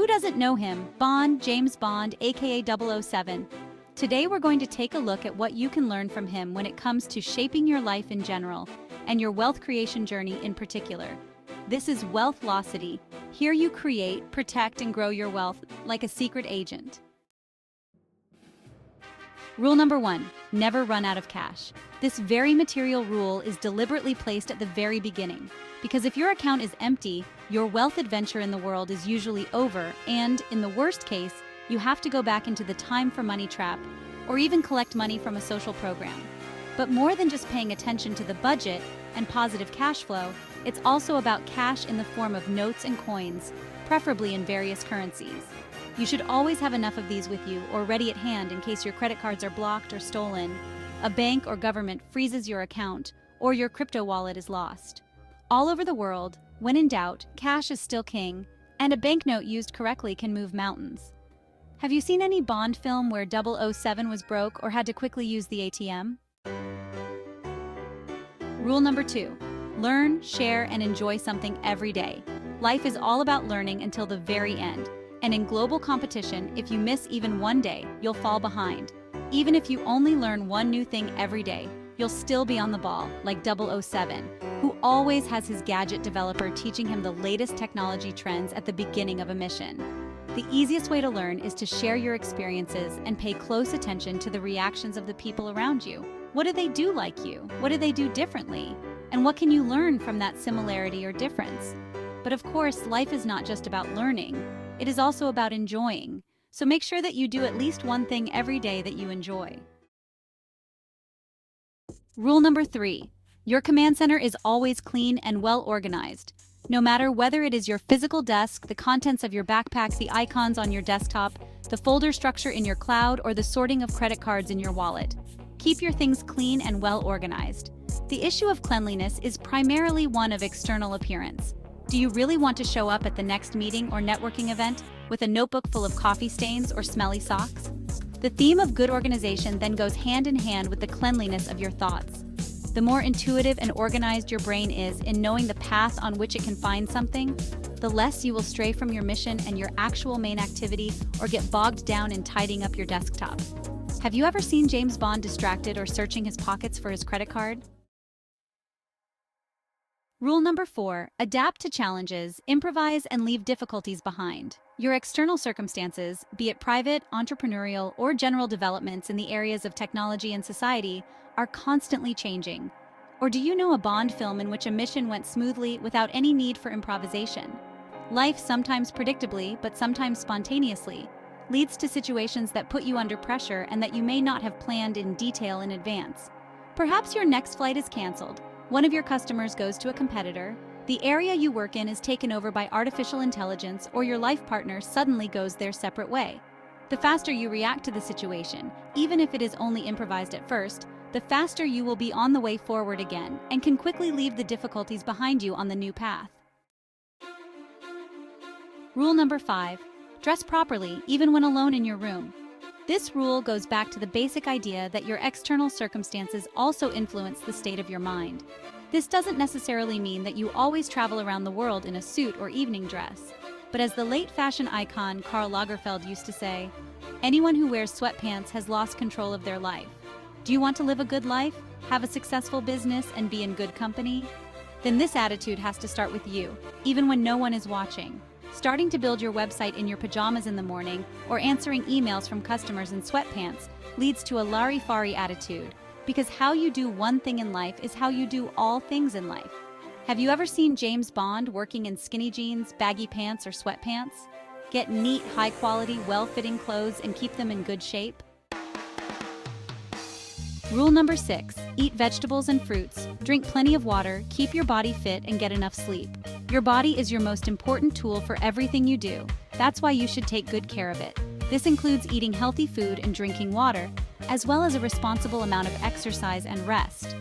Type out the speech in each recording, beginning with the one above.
Who doesn't know him? Bond, James Bond, aka 007. Today we're going to take a look at what you can learn from him when it comes to shaping your life in general and your wealth creation journey in particular. This is Wealthlocity. Here you create, protect, and grow your wealth like a secret agent. Rule number 1, never run out of cash. This very material rule is deliberately placed at the very beginning, because if your account is empty, your wealth adventure in the world is usually over, and, in the worst case, you have to go back into the time for money trap, or even collect money from a social program. But more than just paying attention to the budget and positive cash flow, it's also about cash in the form of notes and coins, preferably in various currencies. You should always have enough of these with you or ready at hand in case your credit cards are blocked or stolen, a bank or government freezes your account, or your crypto wallet is lost. All over the world, when in doubt, cash is still king, and a banknote used correctly can move mountains. Have you seen any Bond film where 007 was broke or had to quickly use the ATM? Rule number 2, learn, share, and enjoy something every day. Life is all about learning until the very end. And in global competition, if you miss even one day, you'll fall behind. Even if you only learn one new thing every day, you'll still be on the ball, like 007, who always has his gadget developer teaching him the latest technology trends at the beginning of a mission. The easiest way to learn is to share your experiences and pay close attention to the reactions of the people around you. What do they do like you? What do they do differently? And what can you learn from that similarity or difference? But of course, life is not just about learning. It is also about enjoying, so make sure that you do at least one thing every day that you enjoy. Rule number 3, your command center is always clean and well organized. No matter whether it is your physical desk, the contents of your backpack, the icons on your desktop, the folder structure in your cloud, or the sorting of credit cards in your wallet. Keep your things clean and well organized. The issue of cleanliness is primarily one of external appearance. Do you really want to show up at the next meeting or networking event with a notebook full of coffee stains or smelly socks? The theme of good organization then goes hand in hand with the cleanliness of your thoughts. The more intuitive and organized your brain is in knowing the path on which it can find something, the less you will stray from your mission and your actual main activity or get bogged down in tidying up your desktop. Have you ever seen James Bond distracted or searching his pockets for his credit card? Rule number 4, adapt to challenges, improvise, and leave difficulties behind. Your external circumstances, be it private, entrepreneurial, or general developments in the areas of technology and society, are constantly changing. Or do you know a Bond film in which a mission went smoothly without any need for improvisation? Life, sometimes predictably, but sometimes spontaneously, leads to situations that put you under pressure and that you may not have planned in detail in advance. Perhaps your next flight is canceled. One of your customers goes to a competitor, the area you work in is taken over by artificial intelligence, or your life partner suddenly goes their separate way. The faster you react to the situation, even if it is only improvised at first, the faster you will be on the way forward again and can quickly leave the difficulties behind you on the new path. Rule number 5, dress properly even when alone in your room. This rule goes back to the basic idea that your external circumstances also influence the state of your mind. This doesn't necessarily mean that you always travel around the world in a suit or evening dress. But as the late fashion icon Karl Lagerfeld used to say, anyone who wears sweatpants has lost control of their life. Do you want to live a good life, have a successful business, and be in good company? Then this attitude has to start with you, even when no one is watching. Starting to build your website in your pajamas in the morning or answering emails from customers in sweatpants leads to a Larifari attitude, because how you do one thing in life is how you do all things in life. Have you ever seen James Bond working in skinny jeans, baggy pants, or sweatpants? Get neat, high-quality, well-fitting clothes and keep them in good shape. Rule number 6, eat vegetables and fruits, drink plenty of water, keep your body fit, and get enough sleep. Your body is your most important tool for everything you do. That's why you should take good care of it. This includes eating healthy food and drinking water, as well as a responsible amount of exercise and rest.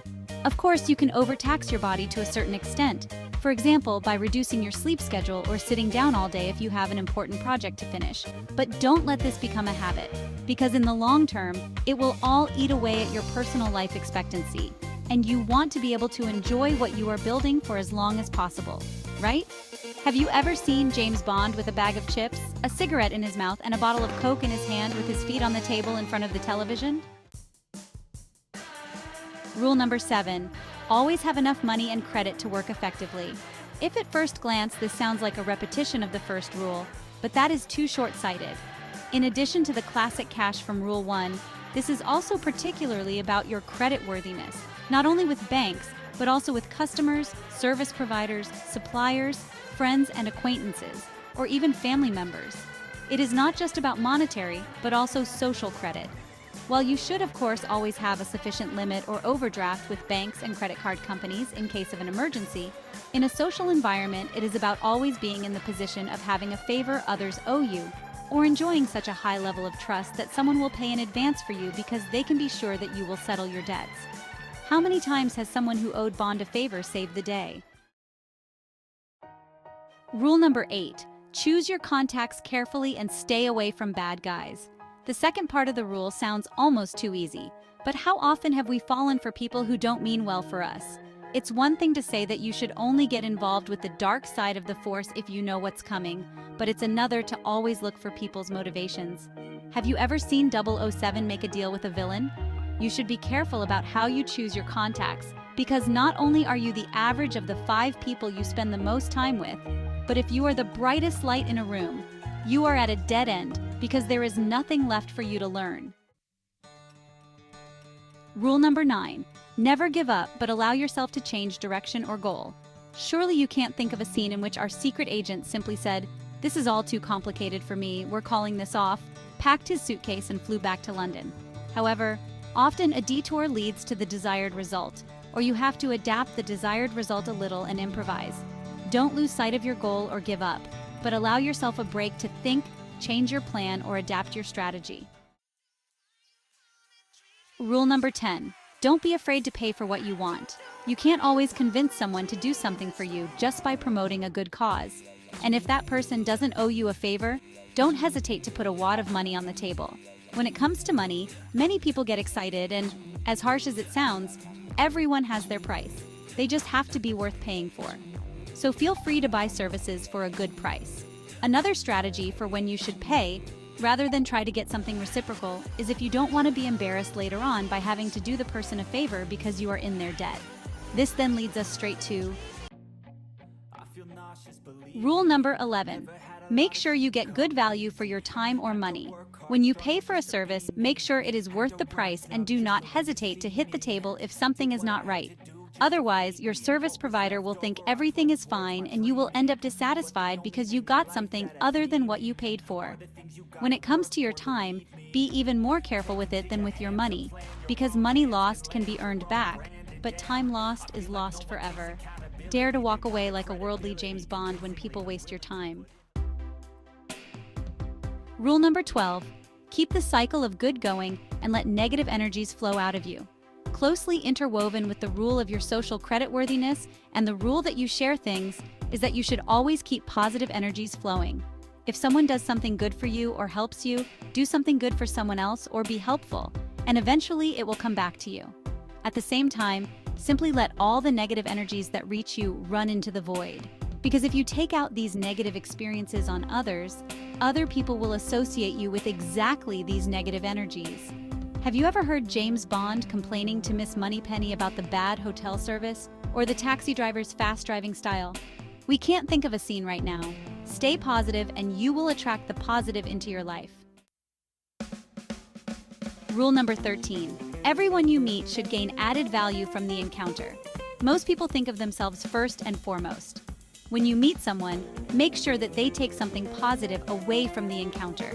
Of course, you can overtax your body to a certain extent, for example, by reducing your sleep schedule or sitting down all day if you have an important project to finish. But don't let this become a habit, because in the long term, it will all eat away at your personal life expectancy, and you want to be able to enjoy what you are building for as long as possible, right? Have you ever seen James Bond with a bag of chips, a cigarette in his mouth, and a bottle of Coke in his hand with his feet on the table in front of the television? Rule number 7. Always have enough money and credit to work effectively. If at first glance this sounds like a repetition of the first rule, but that is too short-sighted. In addition to the classic cash from Rule 1, this is also particularly about your creditworthiness, not only with banks, but also with customers, service providers, suppliers, friends and acquaintances, or even family members. It is not just about monetary, but also social credit. While you should, of course, always have a sufficient limit or overdraft with banks and credit card companies in case of an emergency, in a social environment, it is about always being in the position of having a favor others owe you, or enjoying such a high level of trust that someone will pay in advance for you because they can be sure that you will settle your debts. How many times has someone who owed Bond a favor saved the day? Rule number 8. Choose your contacts carefully and stay away from bad guys. The second part of the rule sounds almost too easy, but how often have we fallen for people who don't mean well for us? It's one thing to say that you should only get involved with the dark side of the force if you know what's coming, but it's another to always look for people's motivations. Have you ever seen 007 make a deal with a villain? You should be careful about how you choose your contacts, because not only are you the average of the 5 people you spend the most time with, but if you are the brightest light in a room, you are at a dead end because there is nothing left for you to learn. Rule number 9. Never give up, but allow yourself to change direction or goal. Surely you can't think of a scene in which our secret agent simply said, "This is all too complicated for me, we're calling this off," packed his suitcase and flew back to London. However, often a detour leads to the desired result, or you have to adapt the desired result a little and improvise. Don't lose sight of your goal or give up, but allow yourself a break to think, change your plan, or adapt your strategy. Rule number 10. Don't be afraid to pay for what you want. You can't always convince someone to do something for you just by promoting a good cause. And if that person doesn't owe you a favor, don't hesitate to put a wad of money on the table. When it comes to money, many people get excited and, as harsh as it sounds, everyone has their price. They just have to be worth paying for. So feel free to buy services for a good price. Another strategy for when you should pay, rather than try to get something reciprocal, is if you don't want to be embarrassed later on by having to do the person a favor because you are in their debt. This then leads us straight to rule number 11. Make sure you get good value for your time or money. When you pay for a service, make sure it is worth the price and do not hesitate to hit the table if something is not right. Otherwise, your service provider will think everything is fine and you will end up dissatisfied because you got something other than what you paid for. When it comes to your time, be even more careful with it than with your money, because money lost can be earned back, but time lost is lost forever. Dare to walk away like a worldly James Bond when people waste your time. Rule number 12. Keep the cycle of good going and let negative energies flow out of you. Closely interwoven with the rule of your social creditworthiness and the rule that you share things is that you should always keep positive energies flowing. If someone does something good for you or helps you, do something good for someone else or be helpful, and eventually it will come back to you. At the same time, simply let all the negative energies that reach you run into the void. Because if you take out these negative experiences on others, other people will associate you with exactly these negative energies. Have you ever heard James Bond complaining to Miss Moneypenny about the bad hotel service or the taxi driver's fast driving style? We can't think of a scene right now. Stay positive and you will attract the positive into your life. Rule number 13. Everyone you meet should gain added value from the encounter. Most people think of themselves first and foremost. When you meet someone, make sure that they take something positive away from the encounter.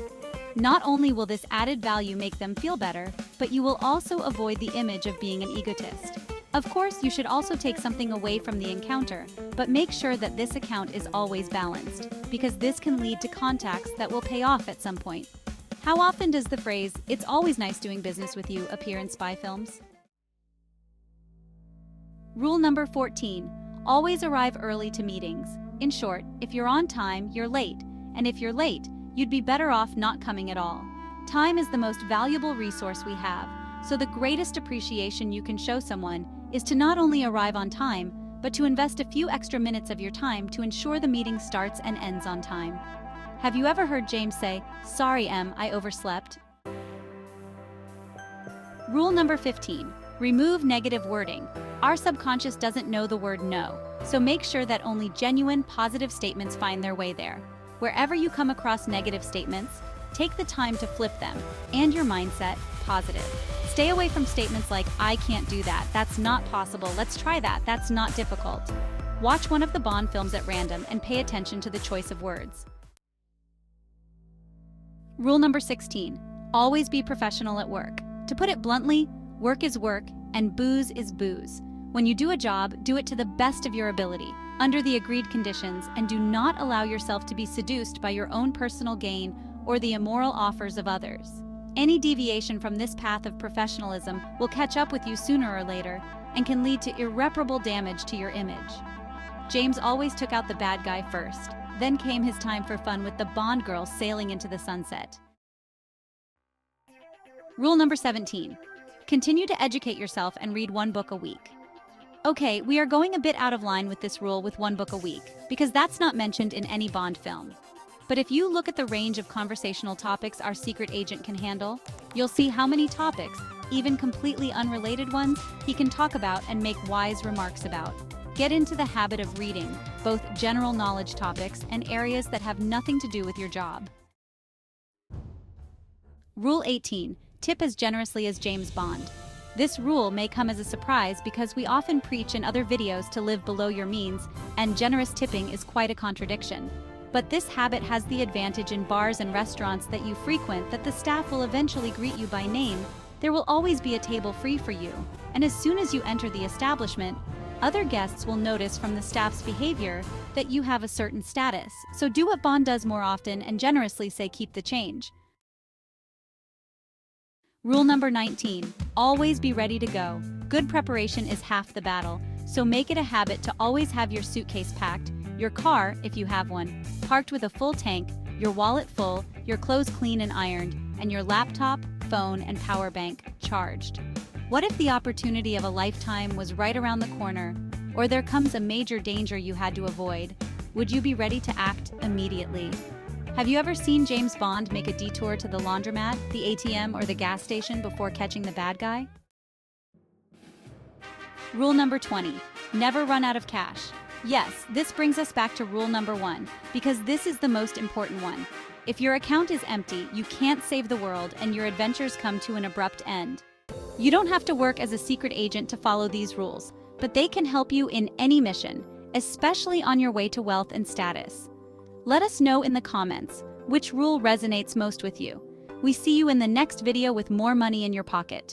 Not only will this added value make them feel better, but you will also avoid the image of being an egotist. Of course, you should also take something away from the encounter, but make sure that this account is always balanced, because this can lead to contacts that will pay off at some point. How often does the phrase, "It's always nice doing business with you," appear in spy films? Rule number 14. Always arrive early to meetings. In short, if you're on time, you're late, and if you're late, you'd be better off not coming at all. Time is the most valuable resource we have, so the greatest appreciation you can show someone is to not only arrive on time, but to invest a few extra minutes of your time to ensure the meeting starts and ends on time. Have you ever heard James say, "Sorry, Em, I overslept"? Rule number 15. Remove negative wording. Our subconscious doesn't know the word no, so make sure that only genuine, positive statements find their way there. Wherever you come across negative statements, take the time to flip them, and your mindset positive. Stay away from statements like, "I can't do that, that's not possible, let's try that, that's not difficult." Watch one of the Bond films at random and pay attention to the choice of words. Rule number 16. Always be professional at work. To put it bluntly, work is work, and booze is booze. When you do a job, do it to the best of your ability, under the agreed conditions, and do not allow yourself to be seduced by your own personal gain or the immoral offers of others. Any deviation from this path of professionalism will catch up with you sooner or later and can lead to irreparable damage to your image. James always took out the bad guy first. Then came his time for fun with the Bond girl sailing into the sunset. Rule number 17. Continue to educate yourself and read one book a week. Okay, we are going a bit out of line with this rule with one book a week, because that's not mentioned in any Bond film. But if you look at the range of conversational topics our secret agent can handle, you'll see how many topics, even completely unrelated ones, he can talk about and make wise remarks about. Get into the habit of reading, both general knowledge topics and areas that have nothing to do with your job. Rule 18. Tip as generously as James Bond. This rule may come as a surprise because we often preach in other videos to live below your means, and generous tipping is quite a contradiction. But this habit has the advantage in bars and restaurants that you frequent that the staff will eventually greet you by name. There will always be a table free for you, and as soon as you enter the establishment, other guests will notice from the staff's behavior that you have a certain status. So do what Bond does more often and generously say keep the change. Rule number 19. Always be ready to go. Good preparation is half the battle, so make it a habit to always have your suitcase packed, your car, if you have one, parked with a full tank, your wallet full, your clothes clean and ironed, and your laptop, phone, and power bank charged. What if the opportunity of a lifetime was right around the corner, or there comes a major danger you had to avoid? Would you be ready to act immediately? Have you ever seen James Bond make a detour to the laundromat, the ATM, or the gas station before catching the bad guy? Rule number 20. Never run out of cash. Yes, this brings us back to rule number 1, because this is the most important one. If your account is empty, you can't save the world and your adventures come to an abrupt end. You don't have to work as a secret agent to follow these rules, but they can help you in any mission, especially on your way to wealth and status. Let us know in the comments which rule resonates most with you. We see you in the next video with more money in your pocket.